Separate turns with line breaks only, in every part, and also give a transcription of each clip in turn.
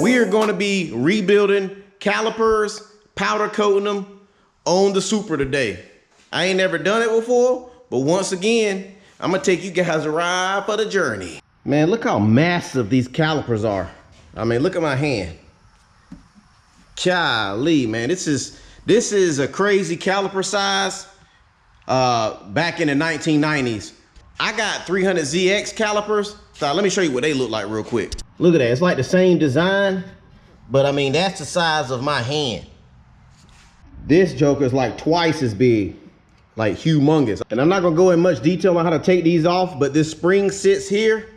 We are going to be rebuilding calipers, powder coating them on the Supra today. I ain't never done it before, but once again, I'm gonna take you guys a ride for the journey. Man, look how massive these calipers are. I mean, look at my hand. Golly, man, this is a crazy caliper size. Back in the 1990s, I got 300ZX calipers. So let me show you what they look like real quick. Look at that, it's like the same design, but I mean, that's the size of my hand. This joker is like twice as big, like humongous. And I'm not gonna go in much detail on how to take these off, but this spring sits here.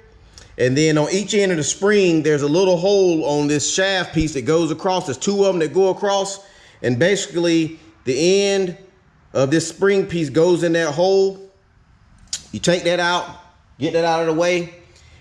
And then on each end of the spring, there's a little hole on this shaft piece that goes across. There's two of them that go across. And basically the end of this spring piece goes in that hole. You take that out, get that out of the way.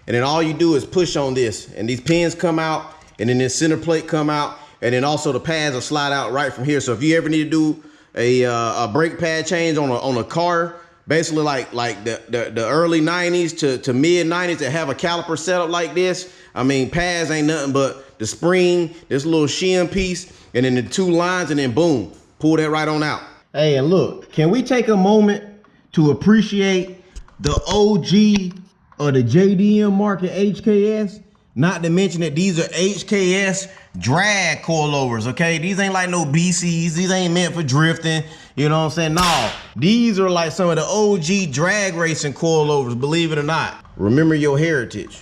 And then all you do is push on this. And these pins come out, and then this center plate come out. And then also the pads will slide out right from here. So if you ever need to do a brake pad change on a car, basically like the early 90s to mid 90s that have a caliper setup like this, I mean, pads ain't nothing but the spring, this little shim piece, and then the two lines, and then boom, pull that right on out. Hey, and look, can we take a moment to appreciate the OG of the JDM market HKS? Not to mention that these are HKS drag coilovers, okay? These ain't like no BCs. These ain't meant for drifting. You know what I'm saying? No, these are like some of the OG drag racing coilovers, believe it or not. Remember your heritage,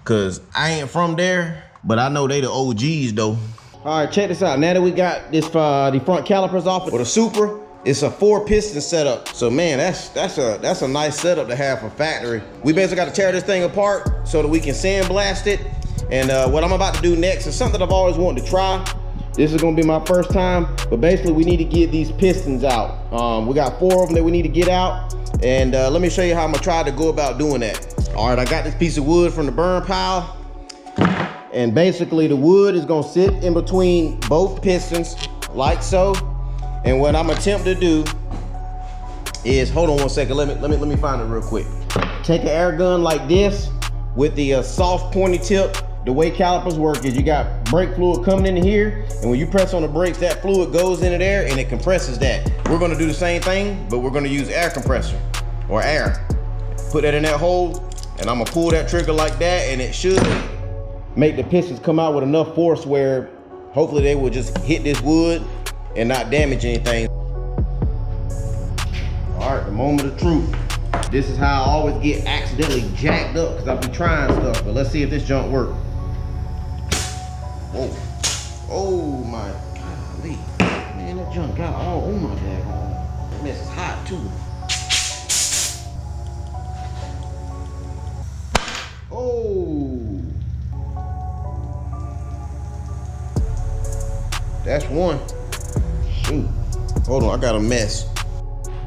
because I ain't from there, but I know they the OGs though. All right, check this out. Now that we got this the front calipers off for the Supra, it's a 4-piston setup. So man, that's a nice setup to have for factory. We basically got to tear this thing apart so that we can sandblast it. And what I'm about to do next is something that I've always wanted to try. This is gonna be my first time, but basically we need to get these pistons out. We got 4 of them that we need to get out. And let me show you how I'm gonna try to go about doing that. All right, I got this piece of wood from the burn pile. And basically the wood is gonna sit in between both pistons like so. And what I'm attempting to do is, hold on one second, let me find it real quick. Take an air gun like this with the soft pointy tip. The way calipers work is you got brake fluid coming in here, and when you press on the brakes, that fluid goes into there and it compresses that. We're gonna do the same thing, but we're gonna use air compressor or air. Put that in that hole, and I'm gonna pull that trigger like that, and it should make the pistons come out with enough force where hopefully they will just hit this wood and not damage anything. All right, the moment of truth. This is how I always get accidentally jacked up because I be trying stuff, but let's see if this junk works. Whoa. Oh my golly. Man, that junk got all on my daggone. That mess is hot too. Oh. That's one. Shoot. Hold on, I got a mess.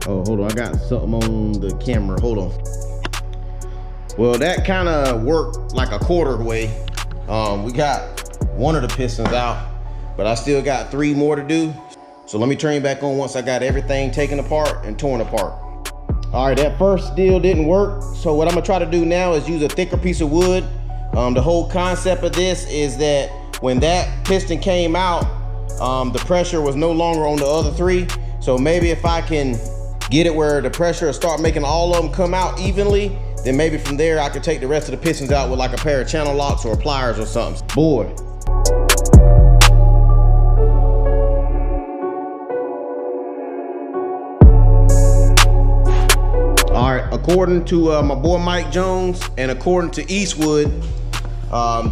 Oh, hold on, I got something on the camera. Hold on. Well, that kind of worked like a quarter way. We got one of the pistons out, but I still got 3 more to do. So let me turn it back on once I got everything taken apart and torn apart. All right, that first still didn't work. So what I'm gonna try to do now is use a thicker piece of wood. The whole concept of this is that when that piston came out, the pressure was no longer on the other 3. So maybe if I can get it where the pressure will start making all of them come out evenly, then maybe from there I could take the rest of the pistons out with like a pair of channel locks or pliers or something. Boy. All right, according to my boy Mike Jones and according to Eastwood,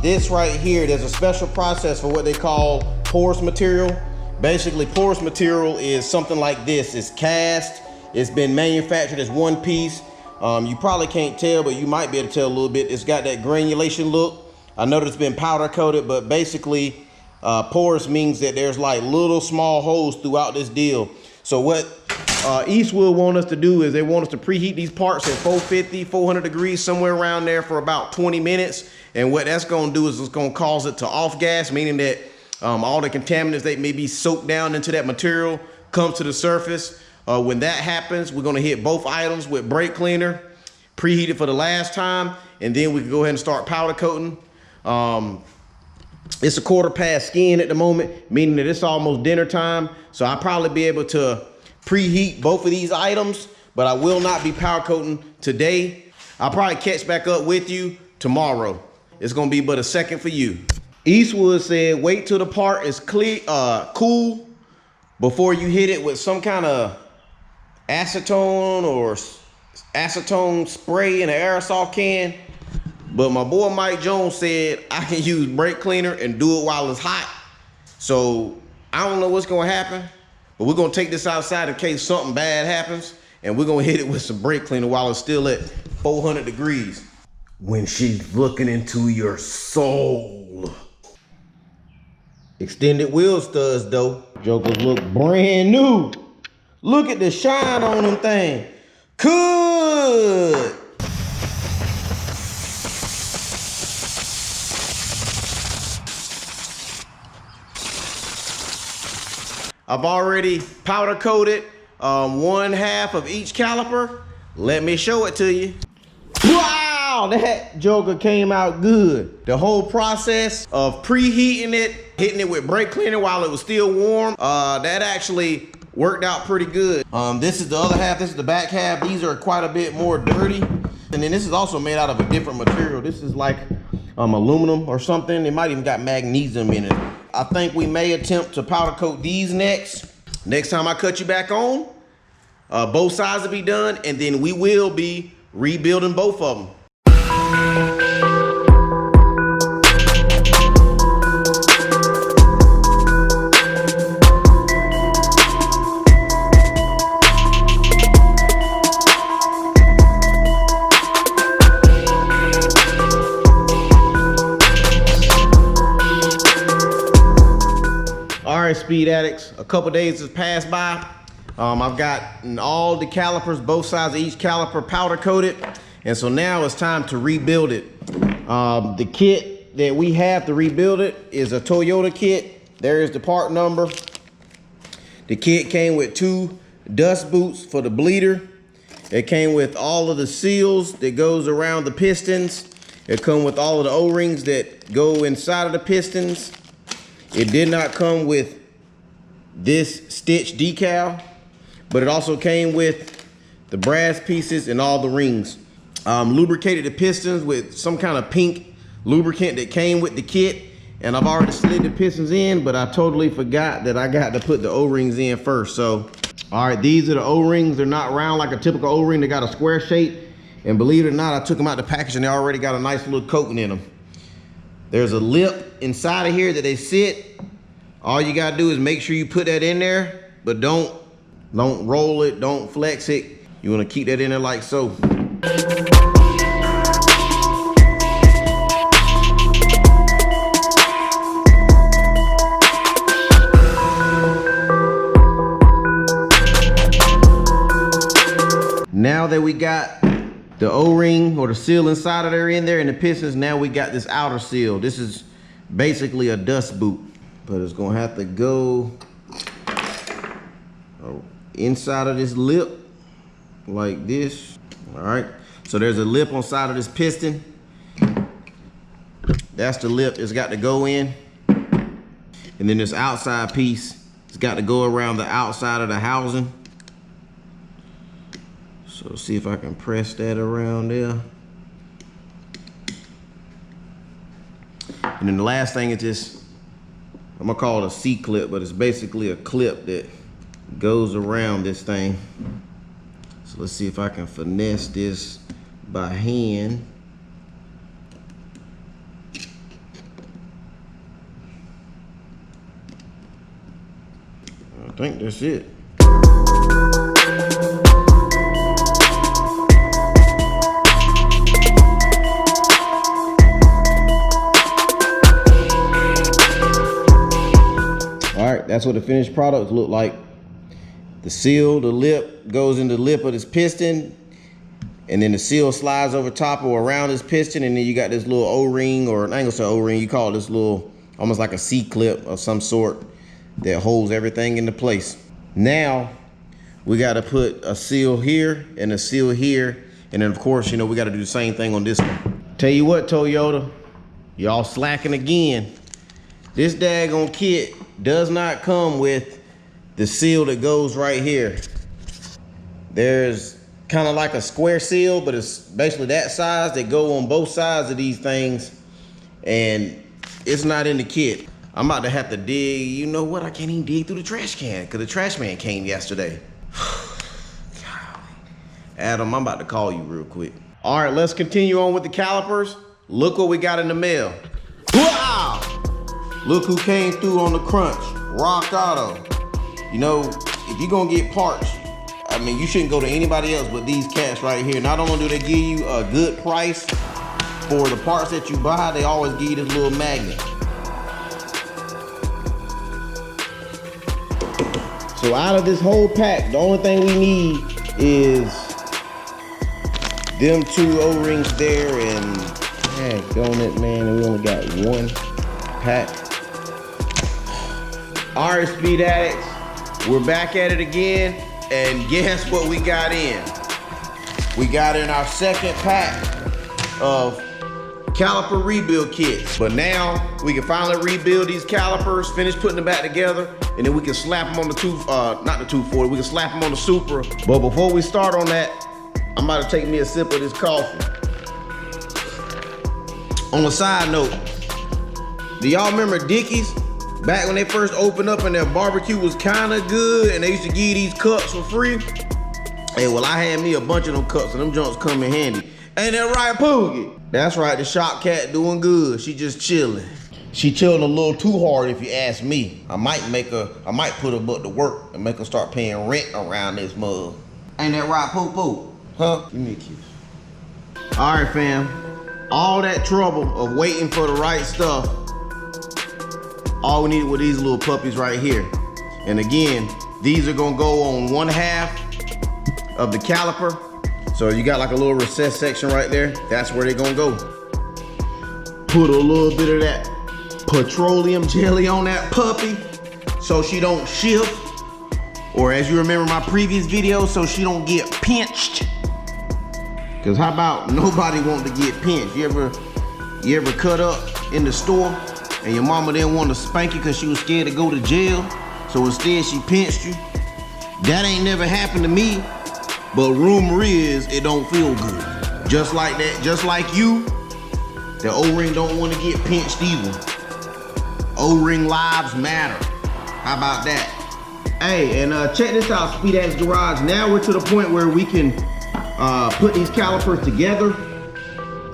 this right here, there's a special process for what they call porous material. Basically, porous material is something like this. It's cast. It's been manufactured as one piece. You probably can't tell, but you might be able to tell a little bit. It's got that granulation look. I know that it's been powder coated, but basically porous means that there's like little small holes throughout this deal. So what Eastwood want us to do is they want us to preheat these parts at 450, 400 degrees, somewhere around there for about 20 minutes. And what that's gonna do is it's gonna cause it to off gas, meaning that all the contaminants that may be soaked down into that material comes to the surface. When that happens, we're gonna hit both items with brake cleaner, preheat it for the last time, and then we can go ahead and start powder coating. It's a 1/4 skin at the moment, meaning that it's almost dinner time. So I'll probably be able to preheat both of these items, but I will not be powder coating today. I'll probably catch back up with you tomorrow. It's gonna be but a second for you. Eastwood said, wait till the part is clear, cool before you hit it with some kind of acetone or acetone spray in an aerosol can. But my boy Mike Jones said I can use brake cleaner and do it while it's hot. So I don't know what's gonna happen, but we're gonna take this outside in case something bad happens, and we're gonna hit it with some brake cleaner while it's still at 400 degrees. When she's looking into your soul. Extended wheel studs though. Jokers look brand new. Look at the shine on them thing. Good. I've already powder coated 1/2 of each caliper. Let me show it to you. Wow, that joker came out good. The whole process of preheating it, hitting it with brake cleaner while it was still warm, that actually worked out pretty good. This is the other half, this is the back half. These are quite a bit more dirty. And then this is also made out of a different material. This is like aluminum or something. It might even got magnesium in it. I think we may attempt to powder coat these next. Next time I cut you back on, both sides will be done, and then we will be rebuilding both of them. Speed addicts, a couple days has passed by. I've gotten all the calipers, both sides of each caliper powder coated, and so now it's time to rebuild it. The kit that we have to rebuild it is a Toyota kit. There is the part number. The kit came with 2 dust boots for the bleeder. It came with all of the seals that goes around the pistons. It come with all of the O-rings that go inside of the pistons. It did not come with this stitch decal, but it also came with the brass pieces and all the rings. Lubricated the pistons with some kind of pink lubricant that came with the kit, and I've already slid the pistons in, but I totally forgot that I got to put the O-rings in first. So, all right, these are the O-rings. They're not round like a typical O-ring. They got a square shape, and believe it or not, I took them out the package and they already got a nice little coating in them. There's a lip inside of here that they sit. All you gotta do is make sure you put that in there, but don't roll it, don't flex it. You wanna keep that in there like so. Now that we got the O-ring or the seal inside of there in there and the pistons, now we got this outer seal. This is basically a dust boot. But it's gonna have to go inside of this lip like this. All right, so there's a lip on side of this piston. That's the lip it's got to go in. And then this outside piece, it's got to go around the outside of the housing. So see if I can press that around there. And then the last thing is this, I'm gonna call it a C-clip, but it's basically a clip that goes around this thing. So let's see if I can finesse this by hand. I think that's it. That's what the finished product look like. The seal, the lip goes in the lip of this piston, and then the seal slides over top or around this piston, and then you got this little O-ring, or an angle O-ring, you call it this little, almost like a C-clip of some sort that holds everything into place. Now, we gotta put a seal here and a seal here, and then of course, you know, we gotta do the same thing on this one. Tell you what, Toyota, y'all slacking again. This daggone kit does not come with the seal that goes right here. There's kind of like a square seal, but it's basically that size that go on both sides of these things, and it's not in the kit. I'm about to have to dig. You know what? I can't even dig through the trash can because the trash man came yesterday. Adam, I'm about to call you real quick. All right, let's continue on with the calipers. Look what we got in the mail. Wow! Look who came through on the crunch. Rock Auto. You know, if you're gonna get parts, I mean, you shouldn't go to anybody else but these cats right here. Not only do they give you a good price for the parts that you buy, they always give you this little magnet. So out of this whole pack, the only thing we need is them 2 O-rings there, and on it, man, we only got 1 pack. All right, Speed Addicts, we're back at it again, and guess what we got in? We got in our second pack of caliper rebuild kits. But now we can finally rebuild these calipers, finish putting them back together, and then we can slap them on the not the 240, we can slap them on the Supra. But before we start on that, I'm about to take me a sip of this coffee. On a side note, do y'all remember Dickies? Back when they first opened up and their barbecue was kind of good and they used to give you these cups for free? Hey, well, I had me a bunch of them cups and them junks come in handy. Ain't that right, Poogie? That's right, the shop cat doing good. She just chilling. She chilling a little too hard if you ask me. I might put her butt to work and make her start paying rent around this mug. Ain't that right, Poo-Poo? Huh? Give me a kiss. All right, fam. All that trouble of waiting for the right stuff, all we needed were these little puppies right here. And again, these are gonna go on 1/2 of the caliper. So you got like a little recessed section right there. That's where they're gonna go. Put a little bit of that petroleum jelly on that puppy so she don't shift. Or as you remember my previous video, so she don't get pinched. Cause how about nobody want to get pinched? You ever cut up in the store and your mama didn't want to spank you cause she was scared to go to jail? So instead she pinched you? That ain't never happened to me. But rumor is it don't feel good. Just like that, just like you, the O-ring don't want to get pinched either. O-ring lives matter. How about that? Hey, and check this out, Speed Addicts Garage. Now we're to the point where we can put these calipers together.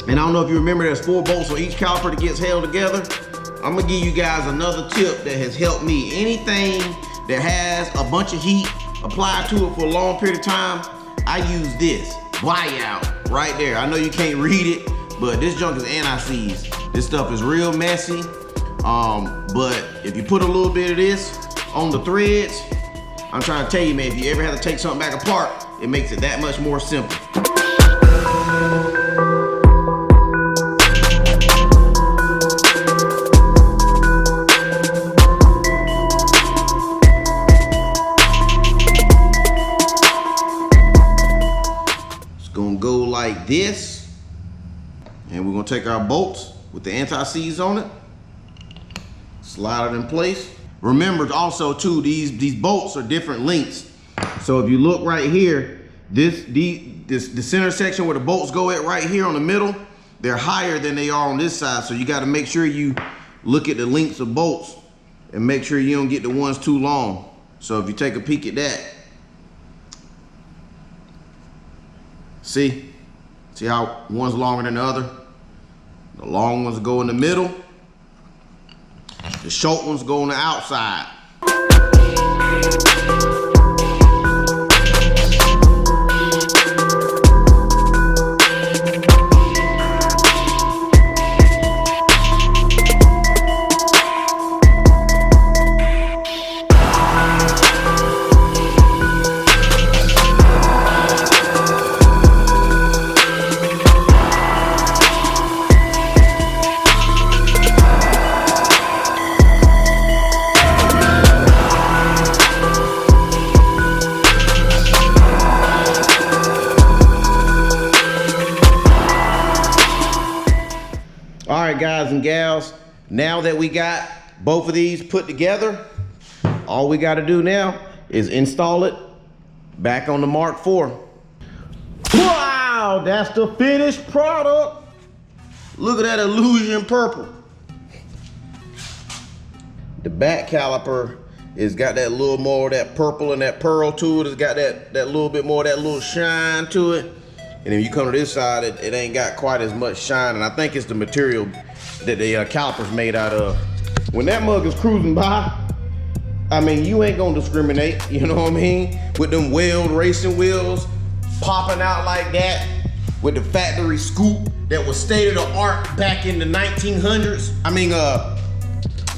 And I don't know if you remember, there's 4 bolts on each caliper that gets held together. I'm gonna give you guys another tip that has helped me. Anything that has a bunch of heat applied to it for a long period of time, I use this buyout right there. I know you can't read it, but this junk is anti-seize. This stuff is real messy. But if you put a little bit of this on the threads, I'm trying to tell you, man, if you ever have to take something back apart, it makes it that much more simple. Like this, and we're gonna take our bolts with the anti-seize on it, slide it in place. Remember also too, these bolts are different lengths. So if you look right here, the center section where the bolts go at right here on the middle, they're higher than they are on this side. So you got to make sure you look at the lengths of bolts and make sure you don't get the ones too long. So if you take a peek at that, see how one's longer than the other? The long ones go in the middle. The short ones go on the outside. All right, guys and gals, now that we got both of these put together. All we got to do now is install it back on the Mark IV. Wow, that's the finished product. Look at that illusion purple. The back caliper is got that little more of that purple and that pearl to it. It's got that little bit more of that little shine to it. And if you come to this side, it ain't got quite as much shine. And I think it's the material that the caliper's made out of. When that mug is cruising by, I mean, you ain't gonna discriminate, you know what I mean? With them weld racing wheels popping out like that, with the factory scoop that was state of the art back in the 1900s. I mean,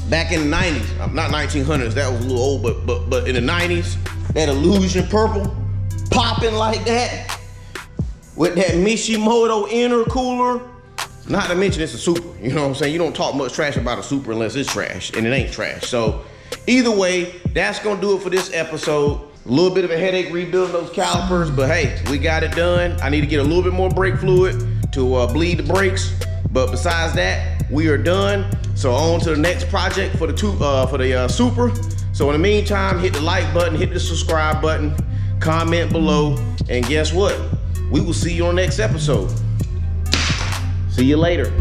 back in the 90s, not 1900s, that was a little old, but in the 90s, that illusion purple popping like that with that Mishimoto intercooler. Not to mention it's a Supra, you know what I'm saying? You don't talk much trash about a Supra unless it's trash, and it ain't trash. So either way, that's gonna do it for this episode. A little bit of a headache rebuilding those calipers, but hey, we got it done. I need to get a little bit more brake fluid to bleed the brakes. But besides that, we are done. So on to the next project for the Supra. So in the meantime, hit the like button, hit the subscribe button, comment below, and guess what? We will see you on the next episode. See you later.